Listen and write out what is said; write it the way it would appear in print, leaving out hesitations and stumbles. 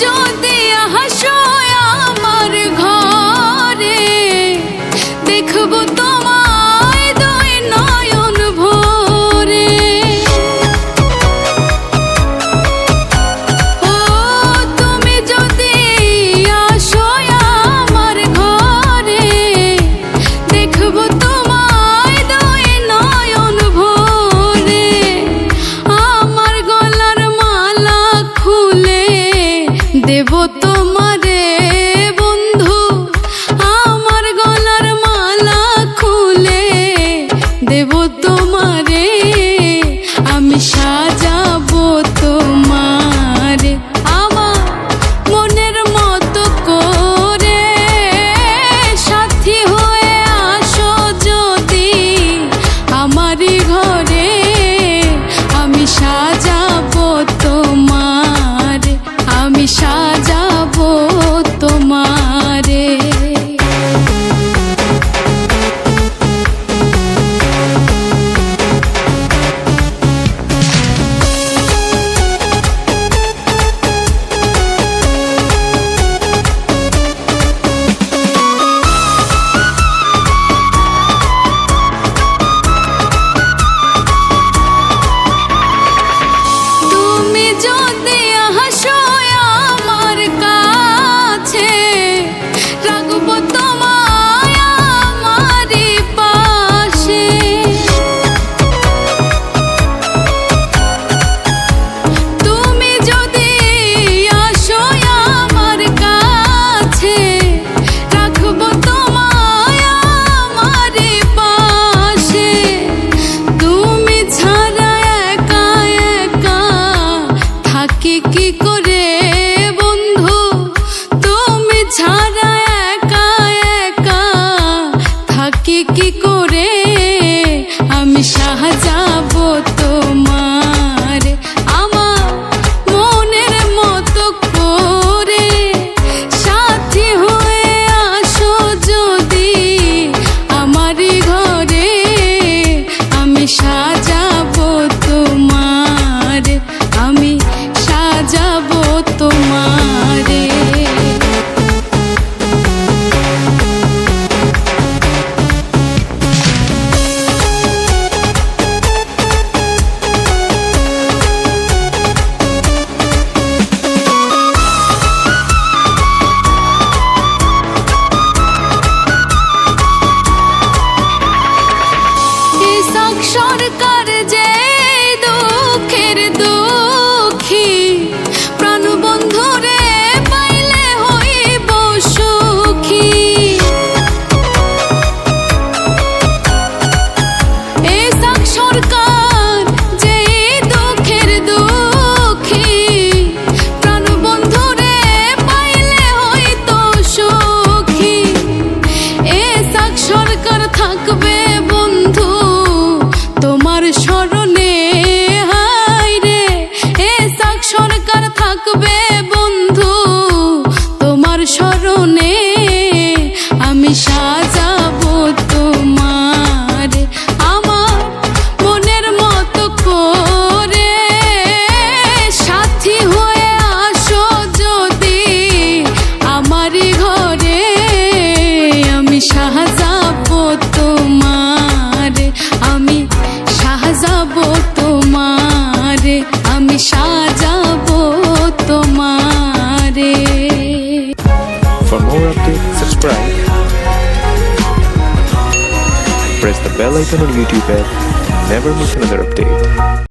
যদি হাসো আমার ঘরে, দেখবো তোমায় দুই নয়ন ভরে। ও তুমি যদি আসো আমার ঘরে, দেখবো তোমায় দুই নয়ন ভরে। আমার গলার মালা খুলে দেব তোমারে বন্ধু, আমার গলার মালা খুলে দেব তোমারে। আমি সাজাবো তোমারে আমার মনের মতো করে। সাথী হয়ে আসো যদি আমারই ঘরে, আমি সাজাবো তোমারে, আমি সাজাবো তোমারে। তুমি যদি হাসো আমার কাছে, রাখবো তোমায় আমারই পাশে। তুমি যদি আসো আমার কাছে, রাখবো তোমায় আমারই পাশে। তুমি ছাড়া একা একা থাকি কি করে বন্ধু, তুমি ছাড়া একা একা থাকি কি করে। আমি সাজাবো তোমার আমার মনের মতো করে। সাথী হয়ে আসো যদি আমারই ঘরে, আমি সাজাবো তোমার, আমি সাজাবো তোমারে। ইসাক সরকার যে দুঃখের দুঃখী, প্রাণ বন্ধুরে পাইলে হইব সুখী। ইসাক সরকার যে দুঃখের দুঃখী, প্রাণ বন্ধুরে পাইলে হইতো সুখী। ইসাক সরকার থাকবে বন্ধু তোমার স্মরণে, হায় রে। ইসাক সরকার থাকবে বন্ধু তোমার স্মরণে। আমি সাজাবো তোমার আমার মনের মতো করে। সাথী হয়ে আসো যদি আমারই ঘরে, আমি সাজাবো তোমারে, আমি সাজাবো তোমারে, আমি সাজাবো তোমারে। For more updates, subscribe. Press the bell icon on YouTube and never miss another update.